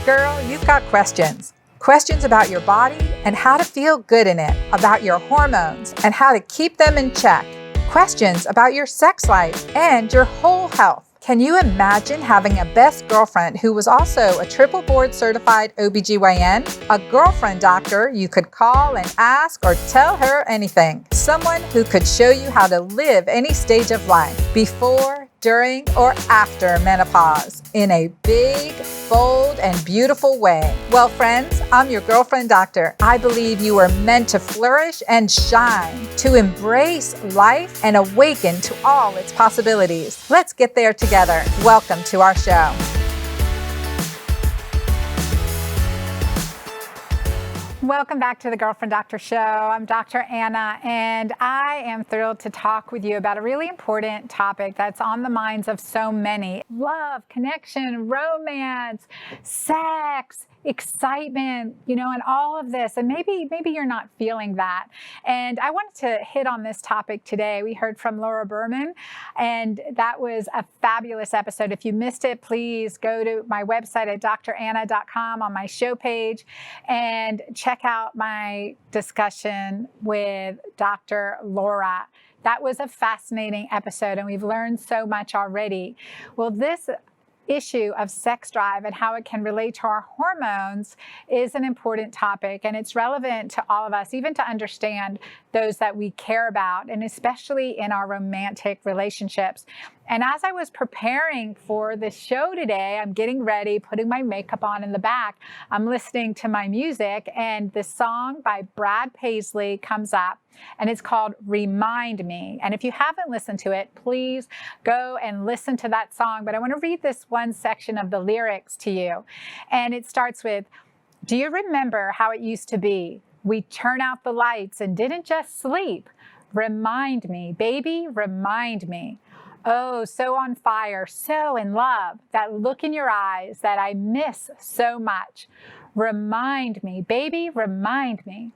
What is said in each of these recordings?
Girl, you've got questions. Questions about your body and how to feel good in it, about your hormones and how to keep them in check. Questions about your sex life and your whole health. Can you imagine having a best girlfriend who was also a triple board certified OBGYN? A girlfriend doctor you could call and ask or tell her anything. Someone who could show you how to live any stage of life, before, during, or after menopause, in a big, bold, and beautiful way. Well, friends, I'm your girlfriend doctor. I believe you are meant to flourish and shine, to embrace life and awaken to all its possibilities. Let's get there together. Welcome to our show. Welcome back to the Girlfriend Doctor Show. I'm Dr. Anna, and I am thrilled to talk with you about a really important topic that's on the minds of so many. Love, connection, romance, sex, excitement, and all of this. And maybe you're not feeling that. And I wanted to hit on this topic today. We heard from Laura Berman, and that was a fabulous episode. If you missed it, please go to my website at dranna.com on my show page and check out my discussion with Dr. Laura. That was a fascinating episode, and we've learned so much already. Well, this issue of sex drive and how it can relate to our hormones is an important topic, and it's relevant to all of us, even to understand those that we care about, and especially in our romantic relationships. And as I was preparing for the show today, I'm getting ready, putting my makeup on in the back. I'm listening to my music, and the song by Brad Paisley comes up, and it's called Remind Me. And if you haven't listened to it, please go and listen to that song. But I want to read this one section of the lyrics to you. And it starts with, "Do you remember how it used to be? We turn out the lights and didn't just sleep. Remind me, baby, remind me. Oh, so on fire, so in love, that look in your eyes that I miss so much. Remind me, baby, remind me.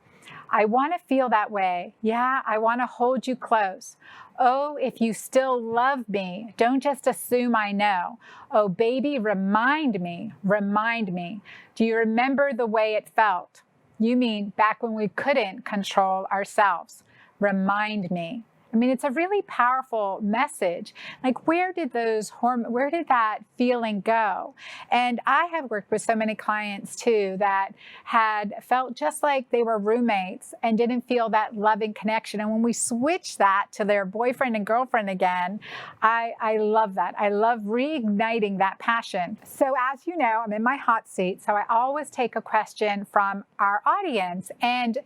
I want to feel that way. Yeah, I want to hold you close. Oh, if you still love me, don't just assume I know. Oh, baby, remind me, remind me. Do you remember the way it felt? You mean back when we couldn't control ourselves. Remind me." I mean, it's a really powerful message. Like, where did that feeling go? And I have worked with so many clients too that had felt just like they were roommates and didn't feel that loving connection. And when we switch that to their boyfriend and girlfriend again, I love that. I love reigniting that passion. So as you know, I'm in my hot seat, so I always take a question from our audience. And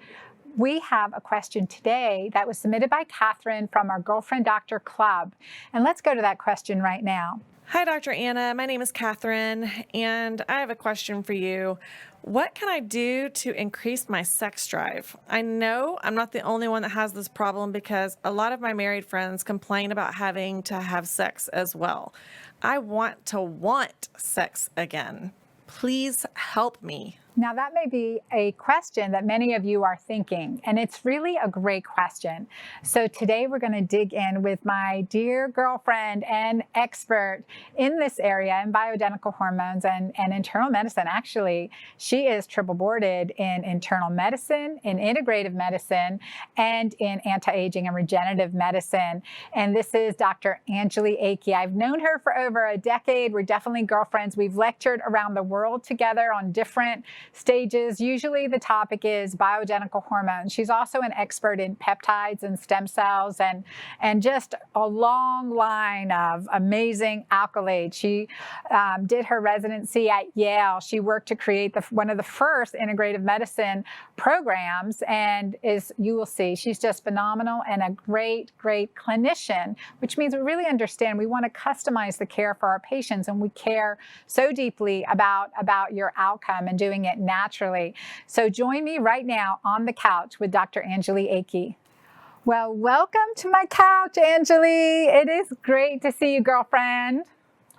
we have a question today that was submitted by Catherine from our Girlfriend Doctor Club. And let's go to that question right now. Hi, Dr. Anna. My name is Catherine, and I have a question for you. What can I do to increase my sex drive? I know I'm not the only one that has this problem because a lot of my married friends complain about having to have sex as well. I want sex again. Please help me. Now, that may be a question that many of you are thinking, and it's really a great question. So today we're going to dig in with my dear girlfriend and expert in this area in bioidentical hormones and internal medicine. Actually, she is triple boarded in internal medicine, in integrative medicine, and in anti-aging and regenerative medicine. And this is Dr. Angeli Akey. I've known her for over a decade. We're definitely girlfriends. We've lectured around the world together on different stages. Usually the topic is bioidentical hormones. She's also an expert in peptides and stem cells and just a long line of amazing accolades. She did her residency at Yale. She worked to create one of the first integrative medicine programs, and you will see, she's just phenomenal and a great, great clinician, which means we really understand we want to customize the care for our patients, and we care so deeply about your outcome and doing it naturally. So join me right now on the couch with Dr. Angeli Akey. Well, welcome to my couch, Angeli. It is great to see you, girlfriend.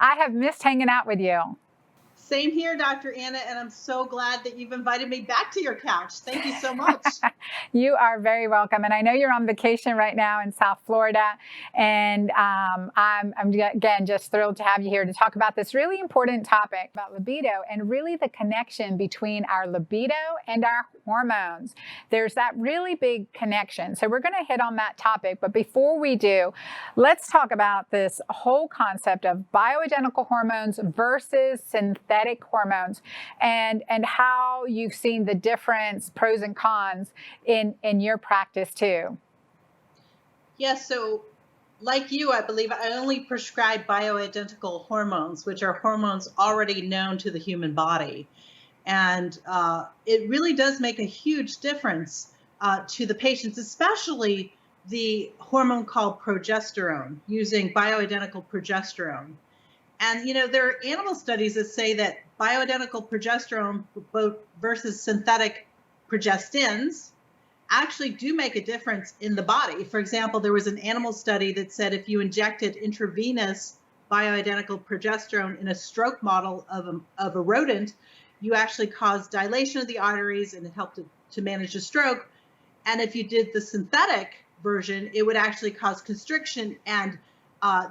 I have missed hanging out with you. Same here, Dr. Anna, and I'm so glad that you've invited me back to your couch. Thank you so much. You are very welcome. And I know you're on vacation right now in South Florida. And I'm again, just thrilled to have you here to talk about this really important topic about libido and really the connection between our libido and our hormones. There's that really big connection. So we're going to hit on that topic. But before we do, let's talk about this whole concept of bioidentical hormones versus synthetic hormones and how you've seen the difference, pros and cons in your practice too. Yes, so like you, I believe I only prescribe bioidentical hormones, which are hormones already known to the human body. And it really does make a huge difference to the patients, especially the hormone called progesterone, using bioidentical progesterone. And, you know, there are animal studies that say that bioidentical progesterone both versus synthetic progestins actually do make a difference in the body. For example, there was an animal study that said if you injected intravenous bioidentical progesterone in a stroke model of a rodent, you actually caused dilation of the arteries and it helped to manage the stroke. And if you did the synthetic version, it would actually cause constriction and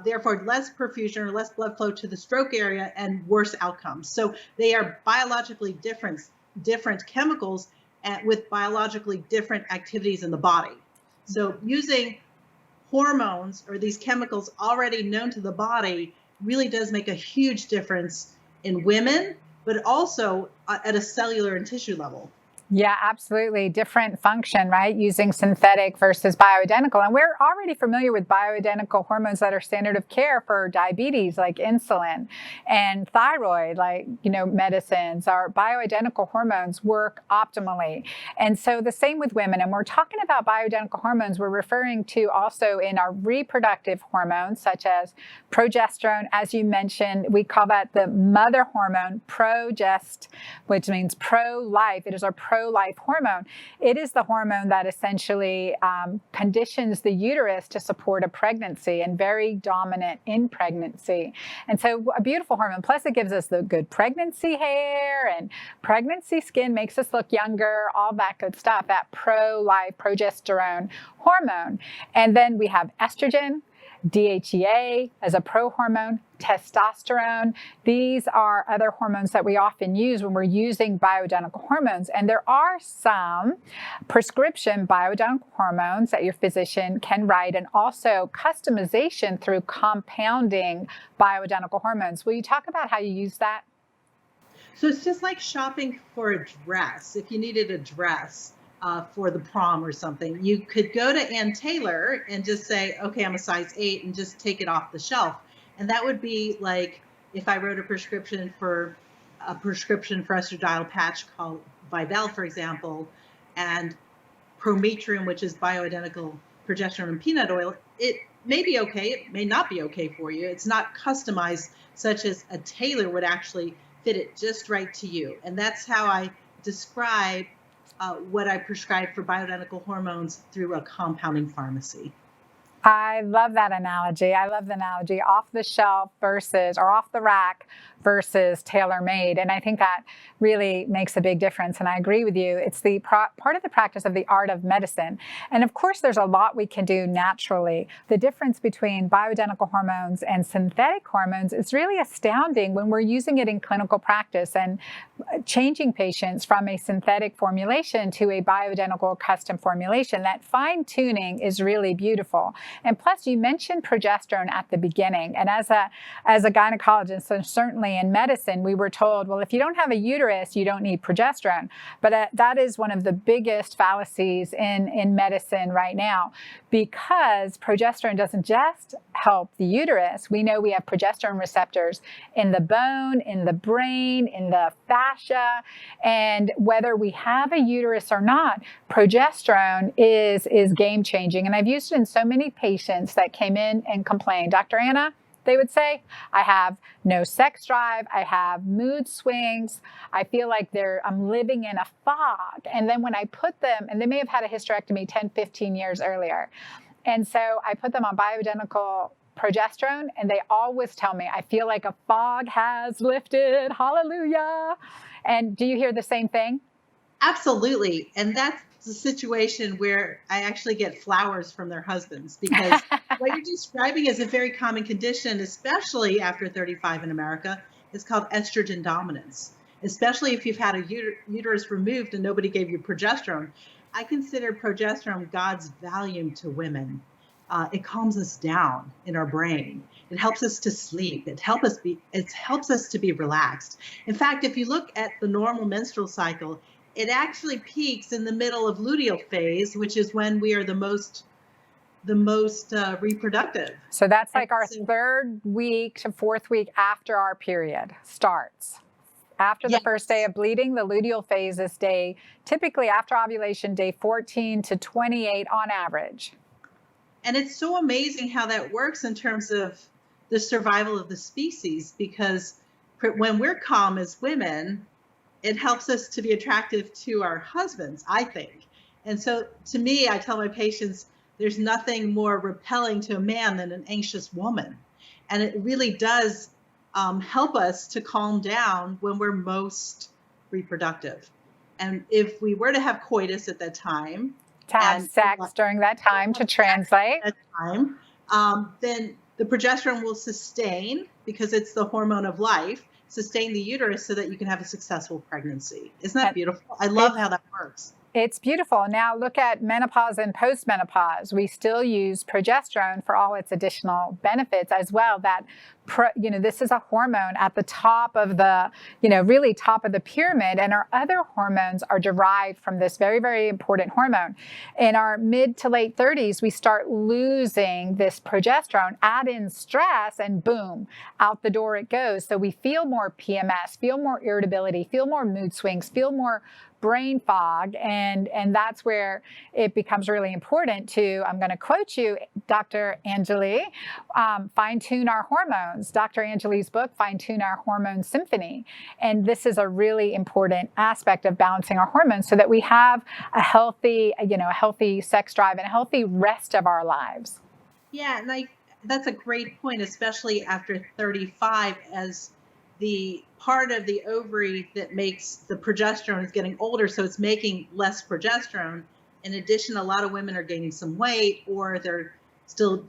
therefore less perfusion or less blood flow to the stroke area and worse outcomes. So they are biologically different chemicals with biologically different activities in the body. So using hormones or these chemicals already known to the body really does make a huge difference in women, but also at a cellular and tissue level. Yeah, absolutely. Different function, right? Using synthetic versus bioidentical. And we're already familiar with bioidentical hormones that are standard of care for diabetes, like insulin, and thyroid, like, medicines. Our bioidentical hormones work optimally. And so the same with women. And we're talking about bioidentical hormones. We're referring to also in our reproductive hormones, such as progesterone. As you mentioned, we call that the mother hormone, progest, which means pro-life. It is our pro-life hormone. It is the hormone that essentially conditions the uterus to support a pregnancy and very dominant in pregnancy. And so a beautiful hormone. Plus it gives us the good pregnancy hair and pregnancy skin, makes us look younger, all that good stuff, that pro-life progesterone hormone. And then we have estrogen, DHEA as a prohormone, testosterone. These are other hormones that we often use when we're using bioidentical hormones. And there are some prescription bioidentical hormones that your physician can write, and also customization through compounding bioidentical hormones. Will you talk about how you use that? So it's just like shopping for a dress. If you needed a dress for the prom or something, you could go to Ann Taylor and just say, okay, I'm a size 8, and just take it off the shelf. And that would be like if I wrote a prescription for estradiol patch called Vivel, for example, and Prometrium, which is bioidentical progesterone and peanut oil. It may be okay, it may not be okay for you. It's not customized such as a tailor would actually fit it just right to you. And that's how I describe what I prescribe for bioidentical hormones through a compounding pharmacy. I love that analogy. I love the analogy, off the shelf versus, or off the rack versus tailor-made. And I think that really makes a big difference. And I agree with you. It's the part of the practice of the art of medicine. And of course, there's a lot we can do naturally. The difference between bioidentical hormones and synthetic hormones is really astounding when we're using it in clinical practice and changing patients from a synthetic formulation to a bioidentical custom formulation. That fine-tuning is really beautiful. And plus, you mentioned progesterone at the beginning. And as a gynecologist, and certainly in medicine, we were told, well, if you don't have a uterus, you don't need progesterone. But that is one of the biggest fallacies in medicine right now, because progesterone doesn't just help the uterus. We know we have progesterone receptors in the bone, in the brain, in the fascia. And whether we have a uterus or not, progesterone is game changing. And I've used it in so many patients that came in and complained. Dr. Anna, they would say, I have no sex drive, I have mood swings, I feel like I'm living in a fog. And then when I put them, and they may have had a hysterectomy 10, 15 years earlier. And so I put them on bioidentical progesterone, and they always tell me, I feel like a fog has lifted. Hallelujah. And do you hear the same thing? Absolutely. And that's the situation where I actually get flowers from their husbands, because what you're describing is a very common condition, especially after 35 in America. It's called estrogen dominance, especially if you've had a uterus removed and nobody gave you progesterone. I consider progesterone God's Valium to women. It calms us down in our brain. It helps us to sleep. It helps us to be relaxed. In fact, if you look at the normal menstrual cycle, it actually peaks in the middle of luteal phase, which is when we are the most reproductive. So that's like our third week to fourth week after our period starts. After the first day of bleeding, the luteal phase is typically after ovulation, day 14 to 28 on average. And it's so amazing how that works in terms of the survival of the species, because when we're calm as women, it helps us to be attractive to our husbands, I think. And so to me, I tell my patients, there's nothing more repelling to a man than an anxious woman. And it really does help us to calm down when we're most reproductive. And if we were to have coitus at that time, to have sex during that time, to translate, then the progesterone will sustain, because it's the hormone of life, sustain the uterus so that you can have a successful pregnancy. Isn't that beautiful? I love how that works. It's beautiful. Now look at menopause and postmenopause. We still use progesterone for all its additional benefits as well. That, this is a hormone at the top of the, really top of the pyramid, and our other hormones are derived from this very, very important hormone. In our mid to late 30s, we start losing this progesterone, add in stress, and boom, out the door it goes. So we feel more PMS, feel more irritability, feel more mood swings, feel more brain fog, and that's where it becomes really important to, I'm going to quote you, Dr. Angeli, fine-tune our hormones. Dr. Angeli's book, Fine-Tune Our Hormone Symphony. And this is a really important aspect of balancing our hormones so that we have a healthy sex drive and a healthy rest of our lives. Yeah, and that's a great point, especially after 35, as the part of the ovary that makes the progesterone is getting older, so it's making less progesterone. In addition, a lot of women are gaining some weight, or they're still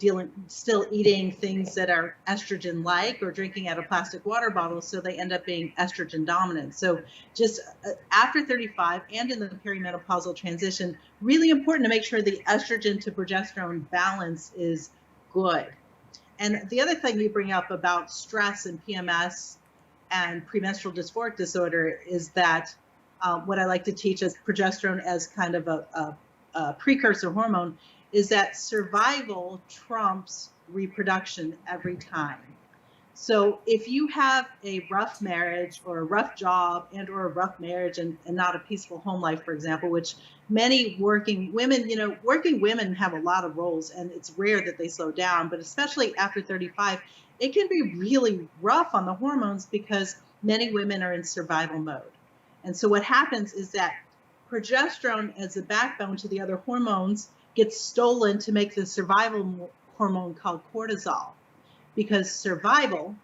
eating things that are estrogen-like, or drinking out of plastic water bottles, so they end up being estrogen dominant. So just after 35 and in the perimenopausal transition, really important to make sure the estrogen to progesterone balance is good. And the other thing you bring up about stress and PMS and premenstrual dysphoric disorder is that what I like to teach as progesterone as kind of a precursor hormone is that survival trumps reproduction every time. So if you have a rough marriage or a rough job or a rough marriage and not a peaceful home life, for example, which many working women have a lot of roles, and it's rare that they slow down, but especially after 35, it can be really rough on the hormones because many women are in survival mode. And so what happens is that progesterone as a backbone to the other hormones gets stolen to make the survival hormone called cortisol, because survival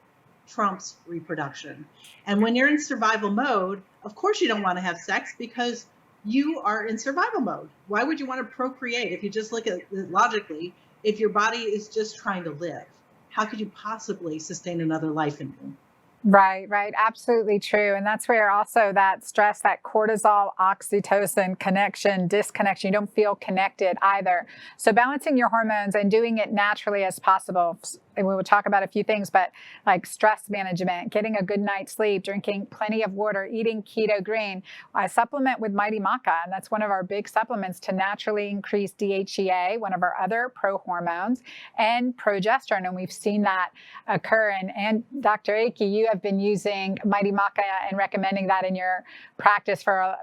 trumps reproduction. And when you're in survival mode, of course you don't want to have sex because you are in survival mode. Why would you want to procreate if you just look at it logically, if your body is just trying to live? How could you possibly sustain another life in you? Right. Absolutely true. And that's where also that stress, that cortisol, oxytocin connection, disconnection, you don't feel connected either. So balancing your hormones and doing it naturally as possible. And we will talk about a few things, but like stress management, getting a good night's sleep, drinking plenty of water, eating keto green. I supplement with Mighty Maca, and that's one of our big supplements to naturally increase DHEA, one of our other pro-hormones, and progesterone. And we've seen that occur. And Dr. Akey, you have been using Mighty Maca and recommending that in your practice for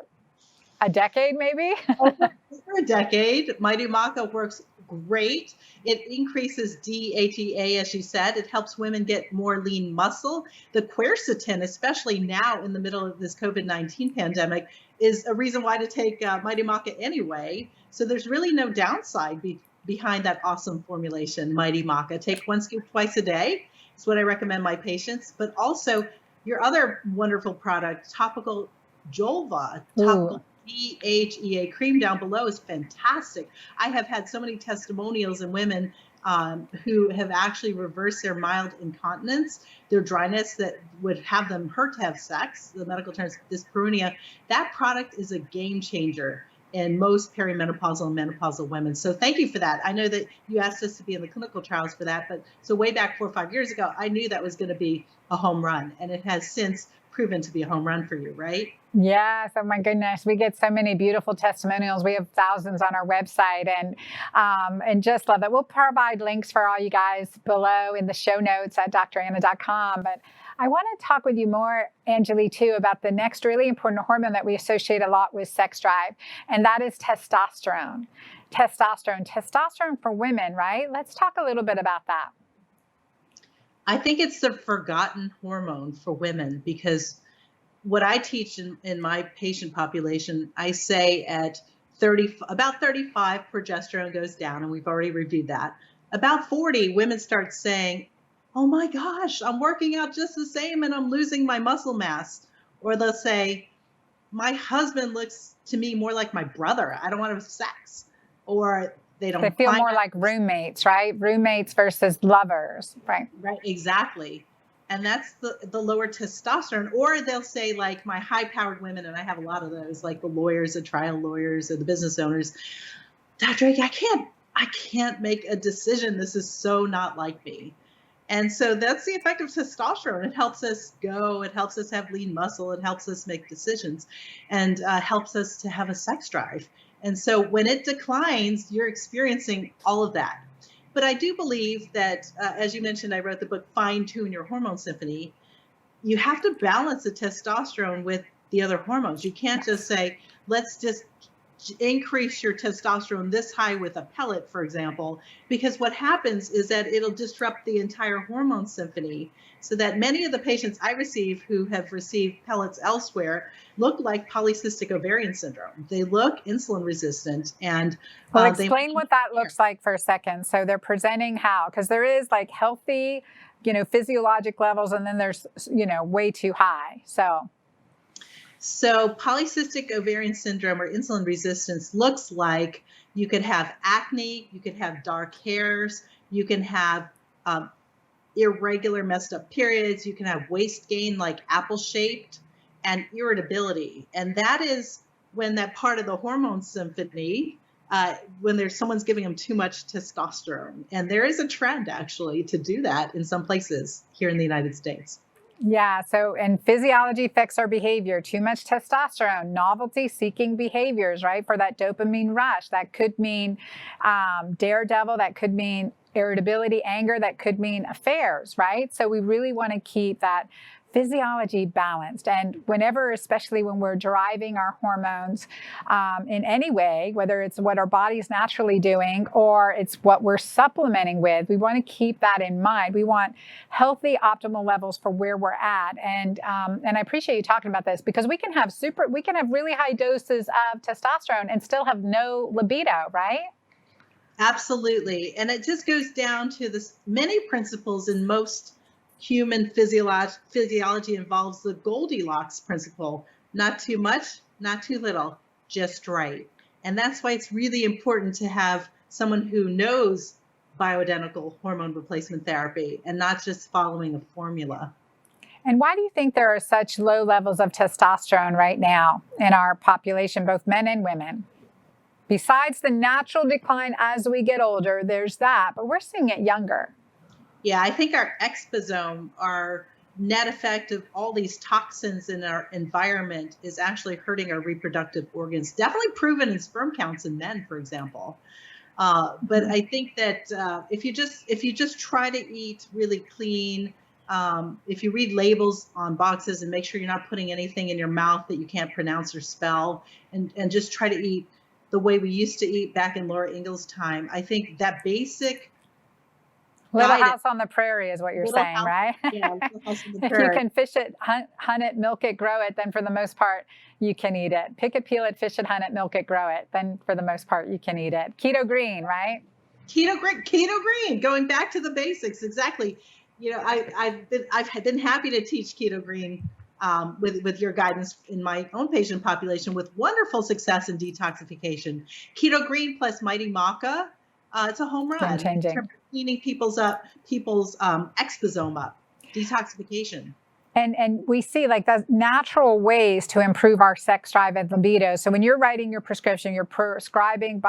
a decade, maybe? Over a decade. Mighty Maca works great. It increases DHEA, as you said. It helps women get more lean muscle. The quercetin, especially now in the middle of this COVID-19 pandemic, is a reason why to take Mighty Maca anyway. So there's really no downside behind that awesome formulation, Mighty Maca. Take 1 scoop twice a day. It's what I recommend my patients. But also your other wonderful product, topical Jolva, topical AHEA cream down below is fantastic. I have had so many testimonials and women who have actually reversed their mild incontinence, their dryness that would have them hurt to have sex, the medical term is dyspareunia. That product is a game changer in most perimenopausal and menopausal women. So thank you for that. I know that you asked us to be in the clinical trials for that, but so way back 4 or 5 years ago, I knew that was going to be a home run, and it has since proven to be a home run for you, right? Yes. Oh my goodness. We get so many beautiful testimonials. We have thousands on our website and just love it. We'll provide links for all you guys below in the show notes at dranna.com. But I want to talk with you more, Angeli, too, about the next really important hormone that we associate a lot with sex drive, and that is testosterone. Testosterone for women, right? Let's talk a little bit about that. I think it's the forgotten hormone for women, because what I teach in my patient population, I say at about 35, progesterone goes down, and we've already reviewed that. About 40, women start saying, oh my gosh, I'm working out just the same and I'm losing my muscle mass. Or they'll say, my husband looks to me more like my brother. I don't want to have sex. Or they feel more like roommates, right? Roommates versus lovers, right? Right, exactly. And that's the lower testosterone. Or they'll say, like, my high-powered women, and I have a lot of those, like the lawyers, the trial lawyers, or the business owners. Dr. Akey, I can't make a decision. This is so not like me. And so that's the effect of testosterone. It helps us go. It helps us have lean muscle. It helps us make decisions, and helps us to have a sex drive. And so when it declines, you're experiencing all of that. But I do believe that, as you mentioned, I wrote the book, Fine Tune Your Hormone Symphony. You have to balance the testosterone with the other hormones. You can't just say, let's just increase your testosterone this high with a pellet, for example, because what happens is that it'll disrupt the entire hormone symphony, so that many of the patients I receive who have received pellets elsewhere look like polycystic ovarian syndrome. They look insulin resistant. And well, explain what that looks like for a second. So they're presenting how, because there is like healthy, physiologic levels, and then there's, way too high. So polycystic ovarian syndrome, or insulin resistance, looks like you could have acne, you could have dark hairs, you can have irregular, messed up periods, you can have waist gain like apple-shaped, and irritability. And that is when that part of the hormone symphony, when someone's giving them too much testosterone. And there is a trend, actually, to do that in some places here in the United States. Yeah. So, and physiology affects our behavior. Too much testosterone, novelty-seeking behaviors, right? For that dopamine rush. That could mean daredevil. That could mean irritability, anger. That could mean affairs, right? So we really want to keep that physiology balanced. And whenever, especially when we're driving our hormones in any way, whether it's what our body's naturally doing or it's what we're supplementing with, we want to keep that in mind. We want healthy, optimal levels for where we're at. And I appreciate you talking about this, because we can have really high doses of testosterone and still have no libido, right? Absolutely. And it just goes down to this many principles in most human physiology involves the Goldilocks principle. Not too much, not too little, just right. And that's why it's really important to have someone who knows bioidentical hormone replacement therapy and not just following a formula. And why do you think there are such low levels of testosterone right now in our population, both men and women? Besides the natural decline as we get older, there's that, but we're seeing it younger. Yeah, I think our exposome, our net effect of all these toxins in our environment, is actually hurting our reproductive organs. Definitely proven in sperm counts in men, for example. But I think that if you just try to eat really clean, if you read labels on boxes and make sure you're not putting anything in your mouth that you can't pronounce or spell, and just try to eat the way we used to eat back in Laura Ingalls' time, I think that basic Little house on the prairie is what you're saying, house, right? Yeah, little house on the If prairie. you can fish it, hunt it, milk it, grow it, then for the most part, you can eat it. Pick it, peel it, fish it, hunt it, milk it, grow it. Then for the most part, you can eat it. Keto green, right? keto green, going back to the basics. Exactly. You know, I've been happy to teach keto green with your guidance in my own patient population with wonderful success in detoxification. Keto green plus mighty maca, it's a home run in terms of cleaning people's exposome up, detoxification. And we see like the natural ways to improve our sex drive and libido. So when you're writing your prescription, you're prescribing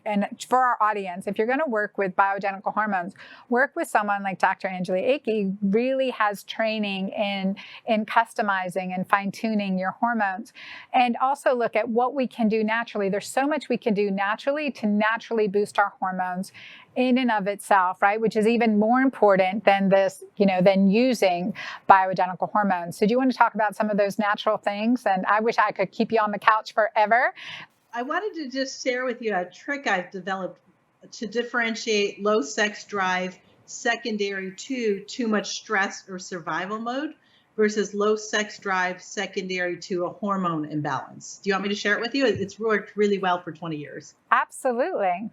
and for our audience, if you're going to work with bioidentical hormones, work with someone like Dr. Angeli Akey, really has training in customizing and fine tuning your hormones, and also look at what we can do naturally. There's so much we can do naturally to naturally boost our hormones in and of itself, right? Which is even more important than this, than using bioidentical hormones. So do you want to talk about some of those natural things? And I wish I could keep you on the couch forever. I wanted to just share with you a trick I've developed to differentiate low sex drive secondary to too much stress or survival mode versus low sex drive secondary to a hormone imbalance. Do you want me to share it with you? It's worked really well for 20 years. Absolutely.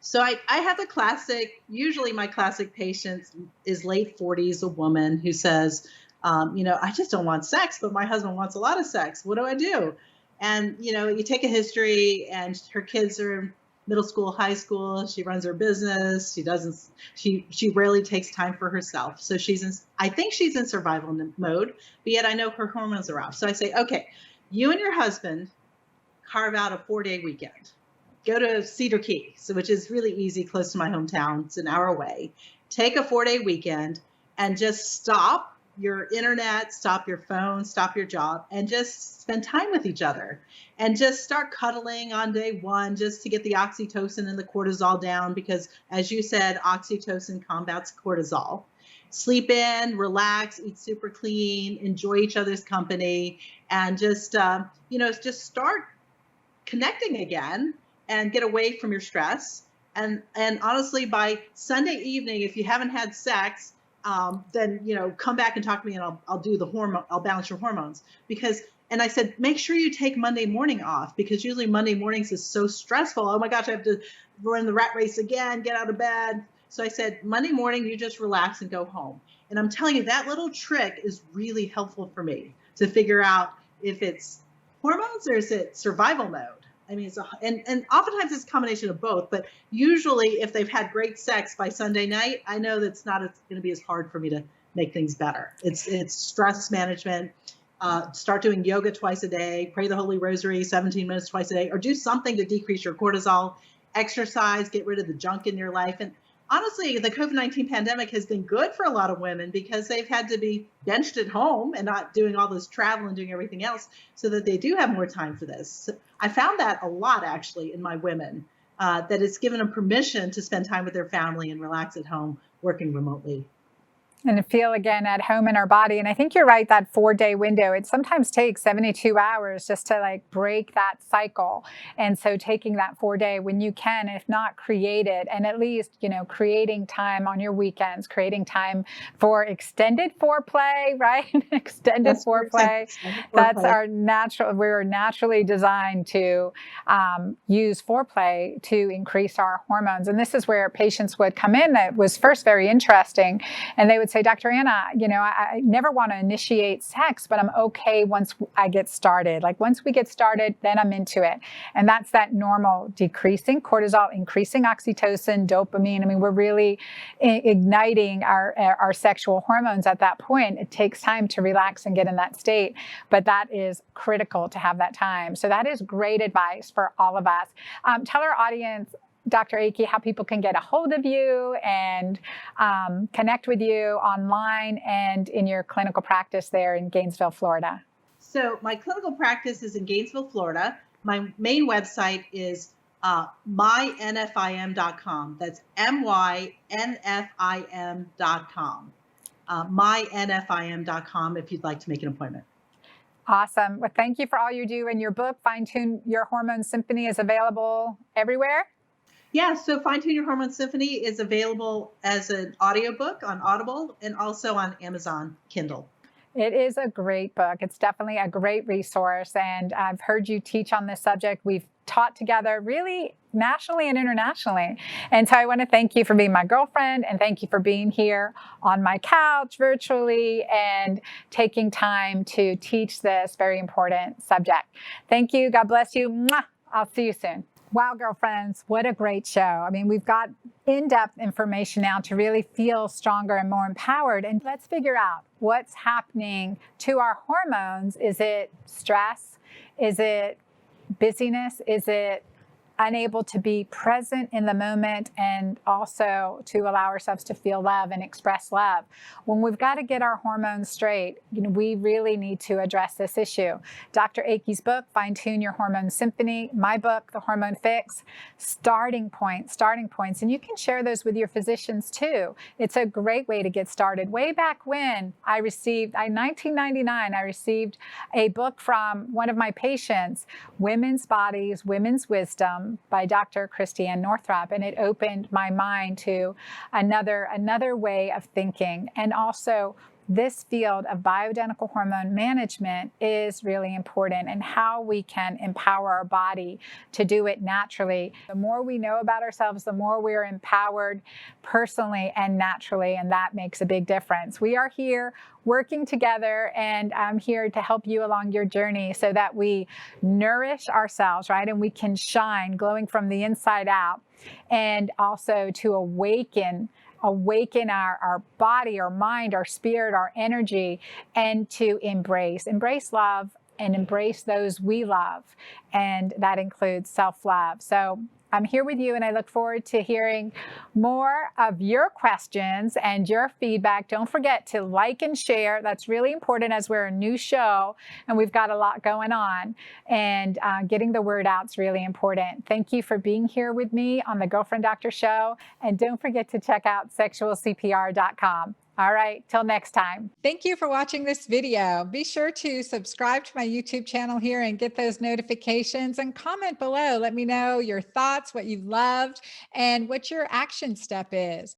So I have a classic, usually my classic patient is late 40s, a woman who says, I just don't want sex, but my husband wants a lot of sex. What do I do? And, you take a history, and her kids are in middle school, high school. She runs her business. She rarely takes time for herself. So I think she's in survival mode, but yet I know her hormones are off. So I say, okay, you and your husband carve out a 4-day weekend. Go to Cedar Key, which is really easy, close to my hometown. It's an hour away. Take a 4-day weekend and just stop your internet, stop your phone, stop your job, and just spend time with each other. And just start cuddling on day one, just to get the oxytocin and the cortisol down, because as you said, oxytocin combats cortisol. Sleep in, relax, eat super clean, enjoy each other's company, and just start connecting again. And get away from your stress. And honestly, by Sunday evening, if you haven't had sex, then come back and talk to me, and I'll do the hormone. I'll balance your hormones. And I said, make sure you take Monday morning off, because usually Monday mornings is so stressful. Oh my gosh, I have to run the rat race again, get out of bed. So I said, Monday morning, you just relax and go home. And I'm telling you, that little trick is really helpful for me to figure out if it's hormones or is it survival mode. I mean, and oftentimes it's a combination of both, but usually if they've had great sex by Sunday night, I know that's not going to be as hard for me to make things better. It's stress management. Start doing yoga twice a day, pray the Holy Rosary 17 minutes twice a day, or do something to decrease your cortisol, exercise, get rid of the junk in your life. And honestly, the COVID-19 pandemic has been good for a lot of women, because they've had to be benched at home and not doing all this travel and doing everything else, so that they do have more time for this. So I found that a lot, actually, in my women, that it's given them permission to spend time with their family and relax at home, working remotely. And to feel again at home in our body. And I think you're right, that 4-day window, it sometimes takes 72 hours just to break that cycle. And so taking that 4-day when you can, if not create it, and at least, creating time on your weekends, creating time for extended foreplay, right? Extended foreplay. That's our we're naturally designed to use foreplay to increase our hormones. And this is where patients would come in. That was first very interesting. And they would say, Dr. Anna, I never want to initiate sex, but I'm okay once I get started. Once we get started, then I'm into it. And that's that normal decreasing cortisol, increasing oxytocin, dopamine. I mean, we're really igniting our sexual hormones at that point. It takes time to relax and get in that state, but that is critical to have that time. So that is great advice for all of us. Tell our audience, Dr. Akey, how people can get a hold of you and connect with you online and in your clinical practice there in Gainesville, Florida. So my clinical practice is in Gainesville, Florida. My main website is mynfim.com. That's mynfim.com. mynfim.com if you'd like to make an appointment. Awesome. Well, thank you for all you do. And your book, Fine Tune Your Hormone Symphony, is available everywhere? Yeah, so Fine Tune Your Hormone Symphony is available as an audiobook on Audible and also on Amazon Kindle. It is a great book. It's definitely a great resource. And I've heard you teach on this subject. We've taught together really nationally and internationally. And so I want to thank you for being my girlfriend, and thank you for being here on my couch virtually and taking time to teach this very important subject. Thank you. God bless you. Mwah. I'll see you soon. Wow, girlfriends, what a great show. I mean, we've got in-depth information now to really feel stronger and more empowered. And let's figure out what's happening to our hormones. Is it stress? Is it busyness? Is it unable to be present in the moment and also to allow ourselves to feel love and express love? When we've got to get our hormones straight, we really need to address this issue. Dr. Akey's book, Fine Tune Your Hormone Symphony, my book, The Hormone Fix, starting points. And you can share those with your physicians too. It's a great way to get started. Way back when in 1999, I received a book from one of my patients, Women's Bodies, Women's Wisdom, by Dr. Christiane Northrup, and it opened my mind to another way of thinking. And also, this field of bioidentical hormone management is really important, and how we can empower our body to do it naturally. The more we know about ourselves, the more we are empowered personally and naturally, and that makes a big difference. We are here working together, and I'm here to help you along your journey so that we nourish ourselves, right? And we can shine, glowing from the inside out, and also to awaken our body, our mind, our spirit, our energy, and to embrace love and embrace those we love. And that includes self-love. So I'm here with you, and I look forward to hearing more of your questions and your feedback. Don't forget to like and share. That's really important as we're a new show and we've got a lot going on. And getting the word out is really important. Thank you for being here with me on the Girlfriend Doctor Show. And don't forget to check out sexualcpr.com. All right, till next time. Thank you for watching this video. Be sure to subscribe to my YouTube channel here and get those notifications, and comment below. Let me know your thoughts, what you loved, and what your action step is.